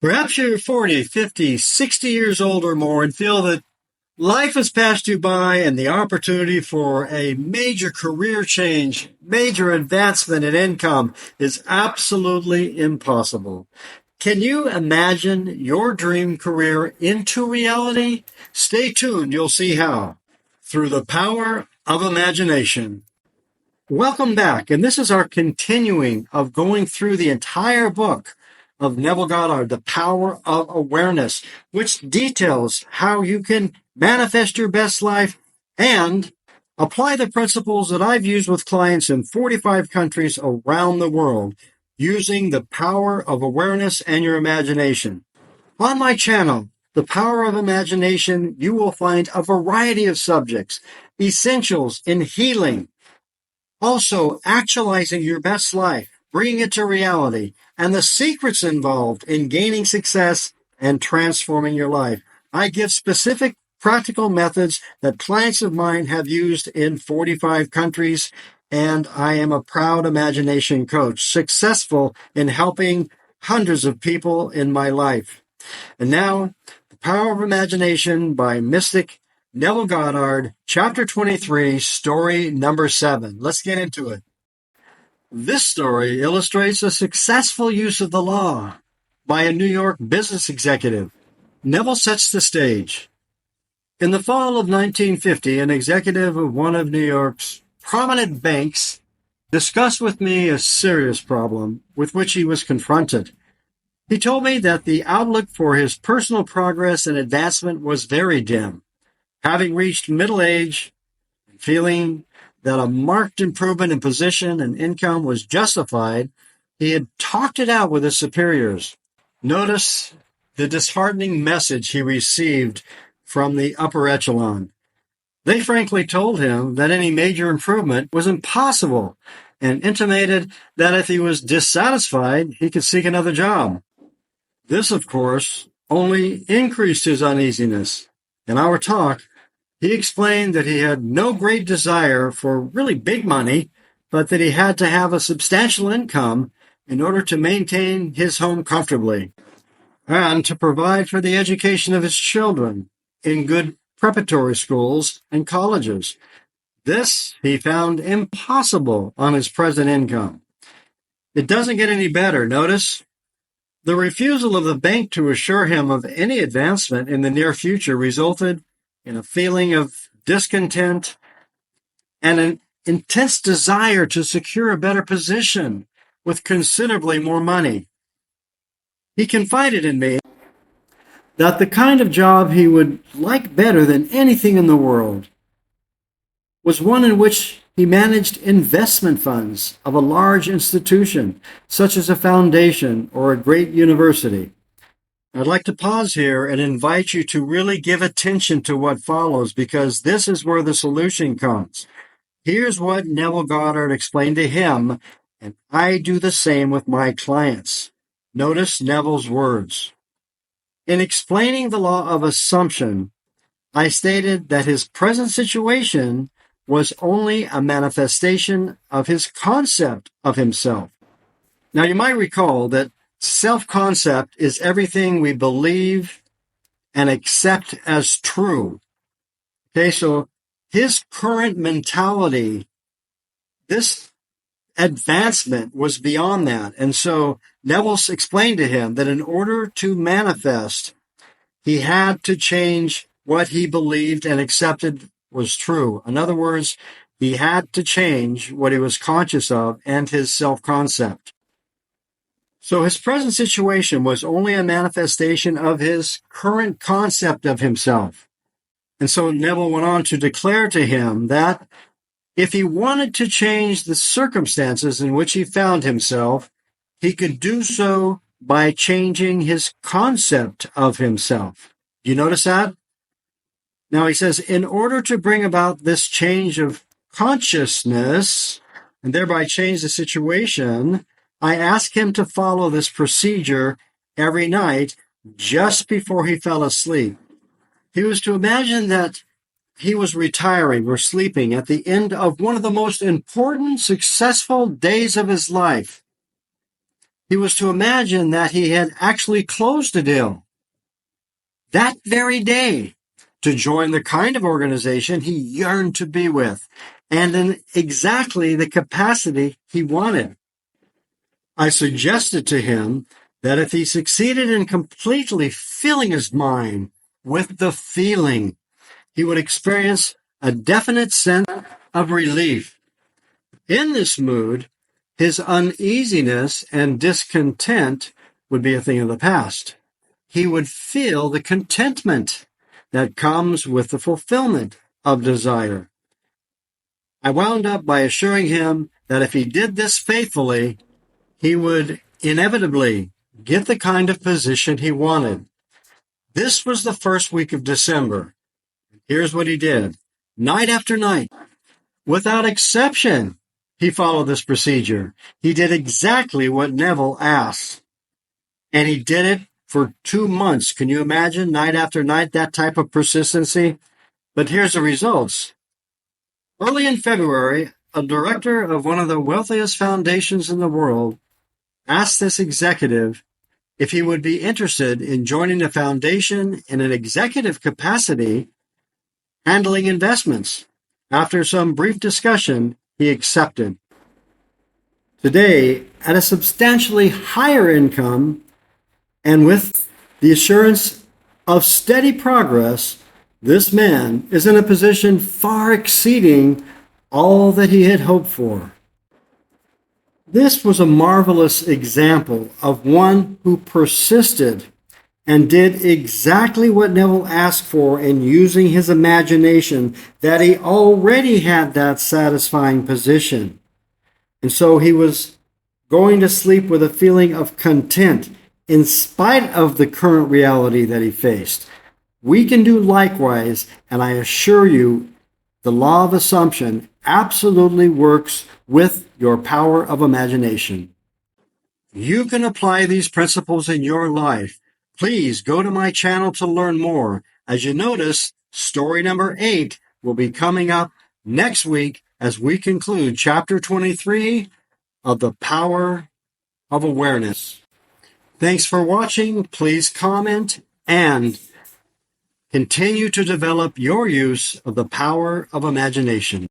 Perhaps you're 40, 50, 60 years old or more and feel that life has passed you by and the opportunity for a major career change, major advancement in income is absolutely impossible. Can you imagine your dream career into reality? Stay tuned, you'll see how. Through the power of imagination. Welcome back, and this is our continuing of going through the entire book of Neville Goddard, The Power of Awareness, which details how you can manifest your best life and apply the principles that I've used with clients in 45 countries around the world, using the power of awareness and your imagination. On my channel, The Power of Imagination, you will find a variety of subjects, essentials in healing, also actualizing your best life, bringing it to reality, and the secrets involved in gaining success and transforming your life. I give specific practical methods that clients of mine have used in 45 countries, and I am a proud imagination coach, successful in helping hundreds of people in my life. And now, The Power of Imagination by Mystic Neville Goddard, Chapter 23, Story number 7. Let's get into it. This story illustrates a successful use of the law by a New York business executive. Neville sets the stage. In the fall of 1950, an executive of one of New York's prominent banks discussed with me a serious problem with which he was confronted. He told me that the outlook for his personal progress and advancement was very dim. Having reached middle age, feeling that a marked improvement in position and income was justified, he had talked it out with his superiors. Notice the disheartening message he received from the upper echelon. They frankly told him that any major improvement was impossible and intimated that if he was dissatisfied, he could seek another job. This, of course, only increased his uneasiness. In our talk, he explained that he had no great desire for really big money, but that he had to have a substantial income in order to maintain his home comfortably and to provide for the education of his children in good preparatory schools and colleges. This he found impossible on his present income. It doesn't get any better. Notice the refusal of the bank to assure him of any advancement in the near future resulted in a feeling of discontent and an intense desire to secure a better position with considerably more money. He confided in me that the kind of job he would like better than anything in the world was one in which he managed investment funds of a large institution, such as a foundation or a great university. I'd like to pause here and invite you to really give attention to what follows, because this is where the solution comes. Here's what Neville Goddard explained to him, and I do the same with my clients. Notice Neville's words. In explaining the law of assumption, I stated that his present situation was only a manifestation of his concept of himself. Now, you might recall that self-concept is everything we believe and accept as true. Okay, so his current mentality, this advancement was beyond that. And so Neville explained to him that in order to manifest, he had to change what he believed and accepted was true. In other words, he had to change what he was conscious of and his self-concept. So his present situation was only a manifestation of his current concept of himself. And so Neville went on to declare to him that if he wanted to change the circumstances in which he found himself, he could do so by changing his concept of himself. You notice that? Now he says, in order to bring about this change of consciousness and thereby change the situation, I asked him to follow this procedure every night just before he fell asleep. He was to imagine that he was retiring or sleeping at the end of one of the most important, successful days of his life. He was to imagine that he had actually closed a deal that very day to join the kind of organization he yearned to be with and in exactly the capacity he wanted. I suggested to him that if he succeeded in completely filling his mind with the feeling, he would experience a definite sense of relief. In this mood, his uneasiness and discontent would be a thing of the past. He would feel the contentment that comes with the fulfillment of desire. I wound up by assuring him that if he did this faithfully, he would inevitably get the kind of position he wanted. This was the first week of December. Here's what he did. Night after night, without exception, he followed this procedure. He did exactly what Neville asked. And he did it for 2 months. Can you imagine night after night, that type of persistency? But here's the results. Early in February, a director of one of the wealthiest foundations in the world asked this executive if he would be interested in joining the foundation in an executive capacity handling investments. After some brief discussion, he accepted. Today, at a substantially higher income and with the assurance of steady progress, this man is in a position far exceeding all that he had hoped for. This was a marvelous example of one who persisted and did exactly what Neville asked for in using his imagination, that he already had that satisfying position. And so he was going to sleep with a feeling of content in spite of the current reality that he faced. We can do likewise, and I assure you, the law of assumption absolutely works with your power of imagination. You can apply these principles in your life. Please go to my channel to learn more. As you notice, story number 8 will be coming up next week as we conclude chapter 23 of the Power of Awareness. Thanks for watching. Please comment and continue to develop your use of the power of imagination.